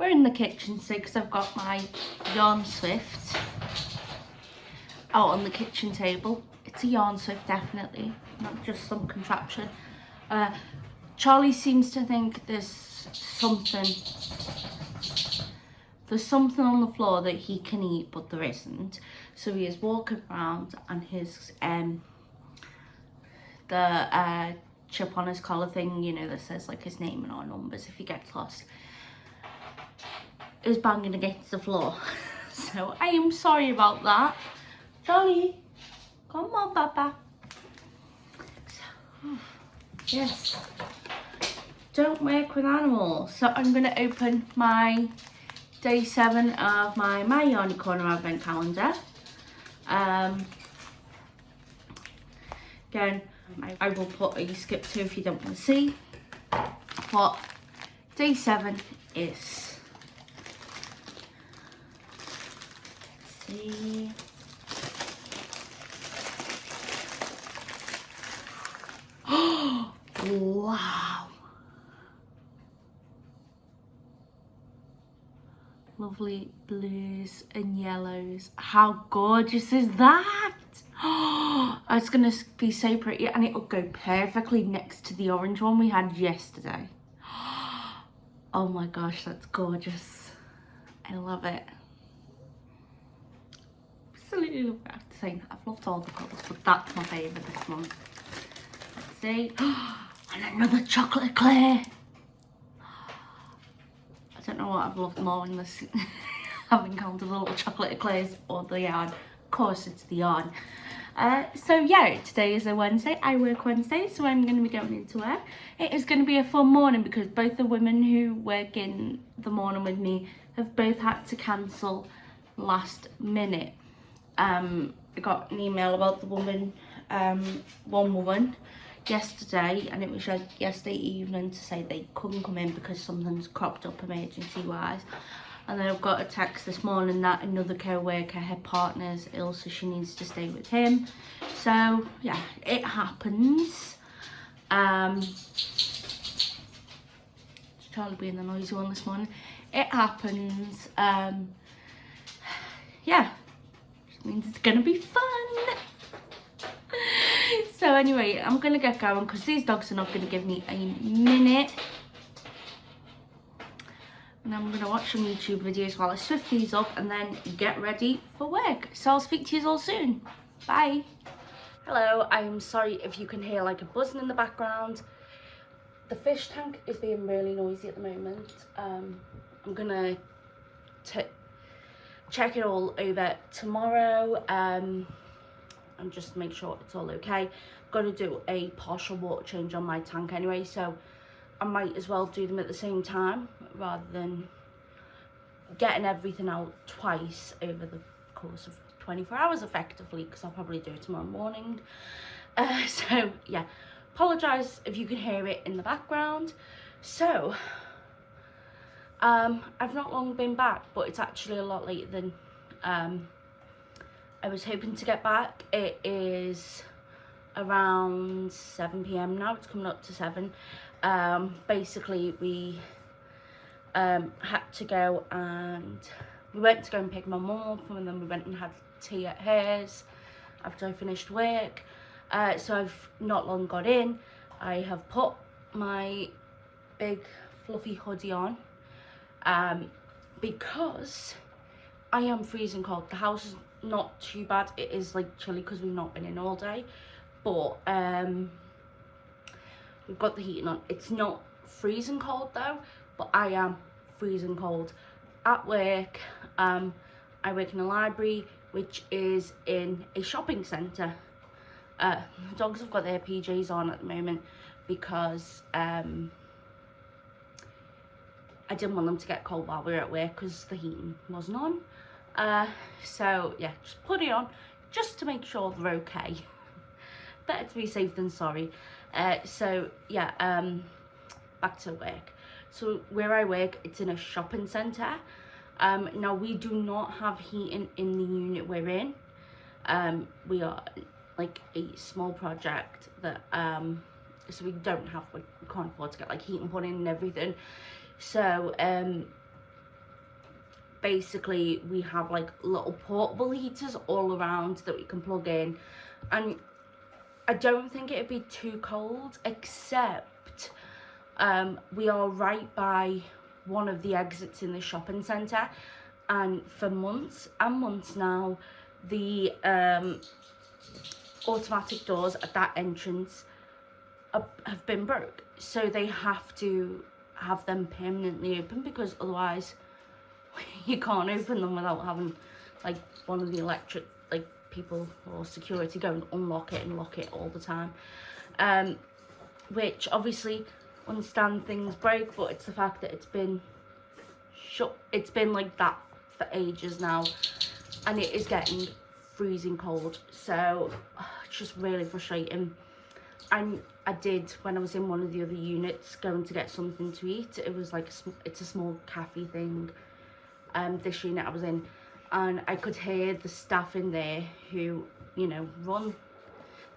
we're in the kitchen today because I've got my yarn swift out on the kitchen table. It's a yarn swift, definitely, not just some contraption. Charlie seems to think there's something on the floor that he can eat, but there isn't. So he is walking around, and his the chip on his collar thing, you know, that says like his name and our numbers if he gets lost, is banging against the floor. So I am sorry about that. Charlie, come on, Papa. So, yes, don't work with animals. So I'm going to open my day 7 of my Yarny Corner advent calendar. Again, I will put a skip to if you don't want to see what day 7 is. Let's see. Wow. Lovely blues and yellows. How gorgeous is that? It's gonna be so pretty, and it'll go perfectly next to the orange one we had yesterday. Oh my gosh, that's gorgeous. I love it. Absolutely love it. I have to say, I've loved all the colours, but that's my favourite this month. Let's see. And another chocolate eclair. I don't know what I've loved more in this, having counted the little chocolate eclairs or the yarn. Of course, it's the yarn. So yeah, today is a Wednesday. I work Wednesday, so I'm going to be going into work. It is going to be a fun morning because both the women who work in the morning with me have both had to cancel last minute. I got an email about the woman, one woman, yesterday, and it was like yesterday evening, to say they couldn't come in because something's cropped up emergency wise. And then I've got a text this morning that another co-worker, her partner's ill, so she needs to stay with him. So yeah, it happens. Charlie being the noisy one this morning. It happens. Yeah, which means it's gonna be fun. So anyway, I'm gonna get going because these dogs are not gonna give me a minute. And I'm gonna watch some YouTube videos while I swift these up and then get ready for work. So I'll speak to you all soon. Bye. Hello, I'm sorry if you can hear like a buzzing in the background. The fish tank is being really noisy at the moment. I'm gonna check it all over tomorrow. And just make sure it's all okay. I've got to do a partial water change on my tank anyway, so I might as well do them at the same time rather than getting everything out twice over the course of 24 hours effectively, because I'll probably do it tomorrow morning. So yeah, apologise if you can hear it in the background. So I've not long been back, but it's actually a lot later than I was hoping to get back. It is around 7 PM now. It's coming up to 7. Basically we had to go, and we went to go and pick my mum up, and then we went and had tea at hers after I finished work. So I've not long got in. I have put my big fluffy hoodie on because I am freezing cold. The house is not too bad. It is like chilly because we've not been in all day, but we've got the heating on. It's not freezing cold though, but I am freezing cold. At work, I work in a library which is in a shopping centre. The dogs have got their PJs on at the moment because I didn't want them to get cold while we were at work because the heating wasn't on. So yeah, just put it on just to make sure they're okay. Better to be safe than sorry. So yeah, back to work. So where I work, it's in a shopping centre. Now we do not have heating in the unit we're in. We are like a small project that so we don't have, we can't afford to get like heating put in and everything. So basically we have like little portable heaters all around that we can plug in, and I don't think it'd be too cold, except we are right by one of the exits in the shopping centre, and for months and months now the automatic doors at that entrance have been broke, so they have to have them permanently open, because otherwise you can't open them without having like one of the electric like people or security go and unlock it and lock it all the time, which obviously understand things break, but it's the fact that it's been shut, it's been like that for ages now, and it is getting freezing cold, so it's just really frustrating. And I did, when I was in one of the other units going to get something to eat, it was like it's a small cafe thing, this unit I was in, and I could hear the staff in there who, you know, run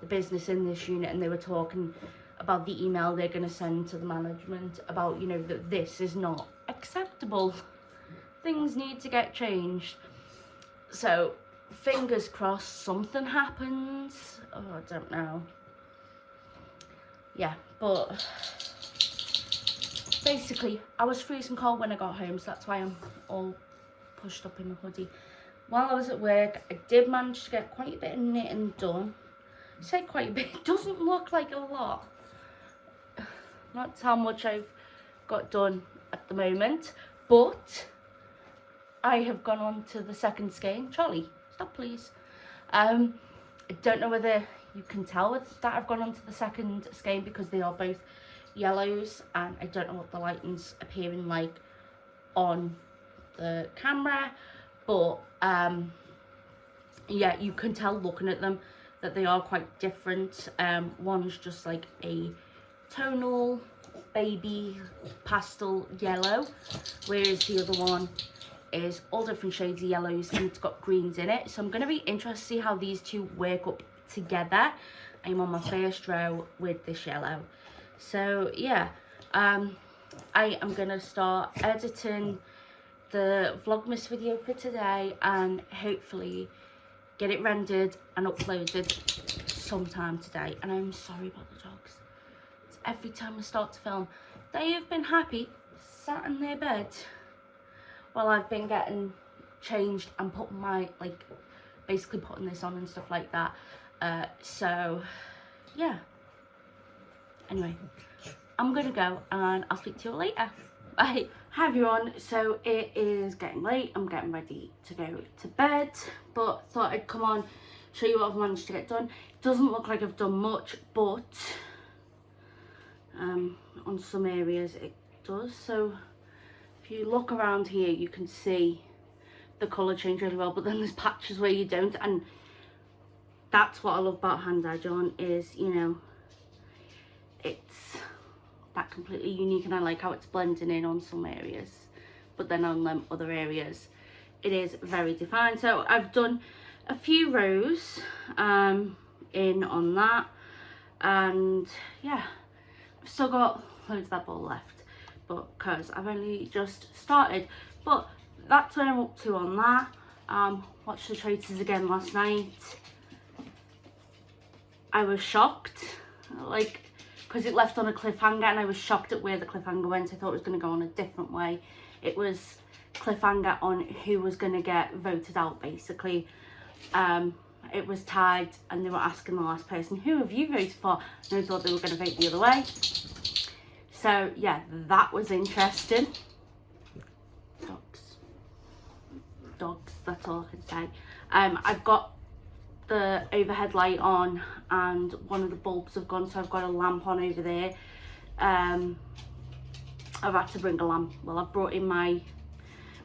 the business in this unit, and they were talking about the email they're going to send to the management about, you know, that this is not acceptable, things need to get changed. So fingers crossed something happens. Oh, I don't know. Yeah, but basically I was freezing cold when I got home, so that's why I'm all pushed up in my hoodie. While I was at work, I did manage to get quite a bit of knitting done. I say quite a bit, it doesn't look like a lot. That's how much I've got done at the moment, but I have gone on to the second skein. Charlie, stop please. I don't know whether you can tell that I've gone on to the second skein because they are both yellows, and I don't know what the lighting's appearing like on the camera, but yeah, you can tell looking at them that they are quite different. One's just like a tonal baby pastel yellow, whereas the other one is all different shades of yellows, and it's got greens in it. So I'm going to be interested to see how these two work up together. I'm on my first row with this yellow, so yeah, I am going to start editing the Vlogmas video for today, and hopefully get it rendered and uploaded sometime today. And I'm sorry about the dogs. It's every time I start to film, they have been happy sat in their bed while I've been getting changed and putting my, like, basically putting this on and stuff like that. So yeah, anyway, I'm gonna go and I'll speak to you later. Bye. Hi everyone, so it is getting late, I'm getting ready to go to bed, but thought I'd come on, show you what I've managed to get done. It doesn't look like I've done much, but on some areas it does. So if you look around here, you can see the colour change really well, but then there's patches where you don't, and that's what I love about hand edge on, is, you know, it's that completely unique, and I like how it's blending in on some areas, but then on them other areas it is very defined. So I've done a few rows in on that, and yeah, I've still got loads of that ball left, but because I've only just started. But that's what I'm up to on that. Watched the Traitors again last night. I was shocked, like, because it left on a cliffhanger, and I was shocked at where the cliffhanger went. I thought it was going to go on a different way. It was cliffhanger on who was going to get voted out, basically. It was tied, and they were asking the last person, who have you voted for? And I thought they were going to vote the other way. So yeah, that was interesting. Dogs, that's all I can say. I've got the overhead light on, and one of the bulbs have gone, so I've got a lamp on over there. I've had to bring a lamp. Well, I've brought in my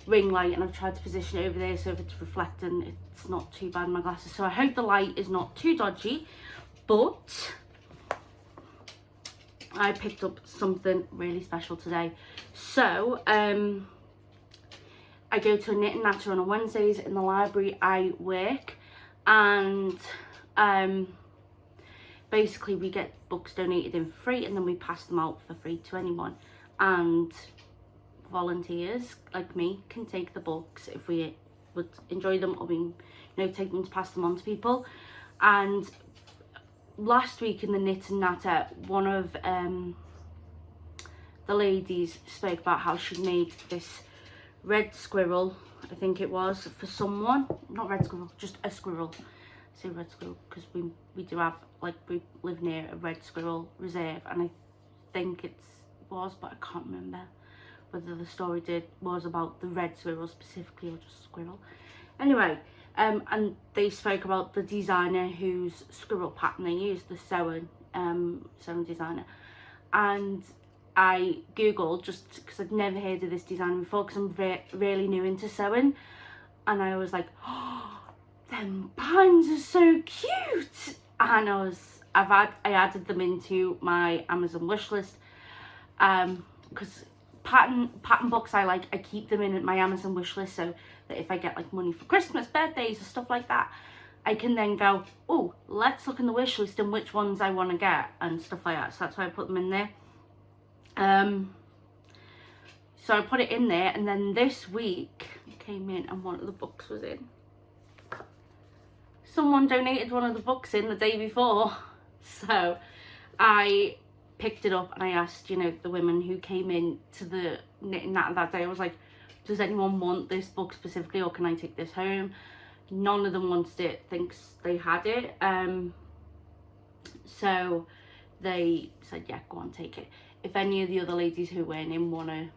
ring light, and I've tried to position it over there so if it's reflecting, it's not too bad in my glasses. So I hope the light is not too dodgy, but I picked up something really special today. So I go to a knit and natter on Wednesdays in the library I work, and basically we get books donated in for free, and then we pass them out for free to anyone. And volunteers like me can take the books if we would enjoy them, or we, you know, take them to pass them on to people. And last week in the Knit and Natter, one of the ladies spoke about how she made this red squirrel, I think it was, for someone. Not red squirrel, just a squirrel. I say red squirrel because we do have, like, we live near a red squirrel reserve, and I think it was, but I can't remember whether the story was about the red squirrel specifically or just squirrel. Anyway, and they spoke about the designer whose squirrel pattern they used, the sewing designer. And I googled, just because I'd never heard of this designer before, because I'm really new into sewing, and I was like, oh, them patterns are so cute. And I added them into my Amazon wish list, because pattern books I keep them in my Amazon wish list, so that if I get like money for Christmas, birthdays, or stuff like that, I can then go, oh, let's look in the wish list and which ones I want to get and stuff like that. So that's why I put them in there. So I put it in there, and then this week came in and one of the books was in. Someone donated one of the books in the day before, so I picked it up and I asked, you know, the women who came in to the knitting that day, I was like, does anyone want this book specifically, or can I take this home? None of them wanted it, thinks they had it. So they said, yeah, go on, take it. If any of the other ladies who weren't in want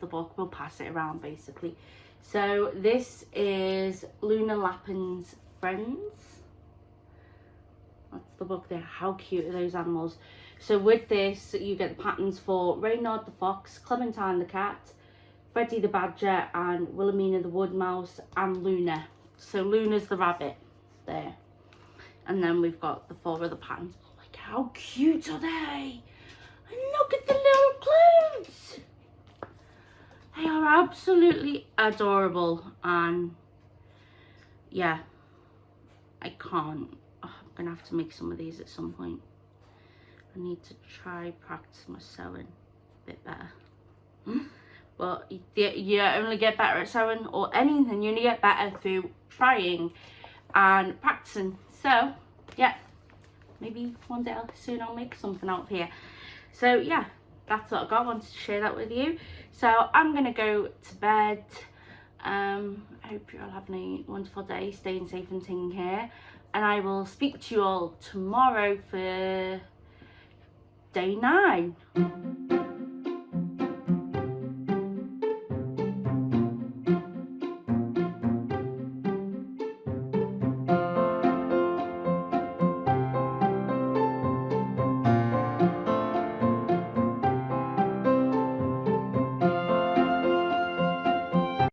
the book, we'll pass it around, basically. So this is Luna Lappin's Friends. That's the book there. How cute are those animals? So with this, you get the patterns for Reynard the fox, Clementine the cat, Freddie the badger, and Wilhelmina the wood mouse, and Luna. So Luna's the rabbit there. And then we've got the 4 other patterns. Like, how cute are they? And look at the little clouds. They are absolutely adorable. And yeah, I can't. Oh, I'm going to have to make some of these at some point. I need to try practice my sewing a bit better. But you only get better at sewing or anything. You only get better through trying and practicing. So yeah, maybe one day soon I'll make something out of here. So yeah, that's what I got. I wanted to share that with you. So I'm gonna go to bed. I hope you're all having a wonderful day, staying safe and taking care, and I will speak to you all tomorrow for day 9.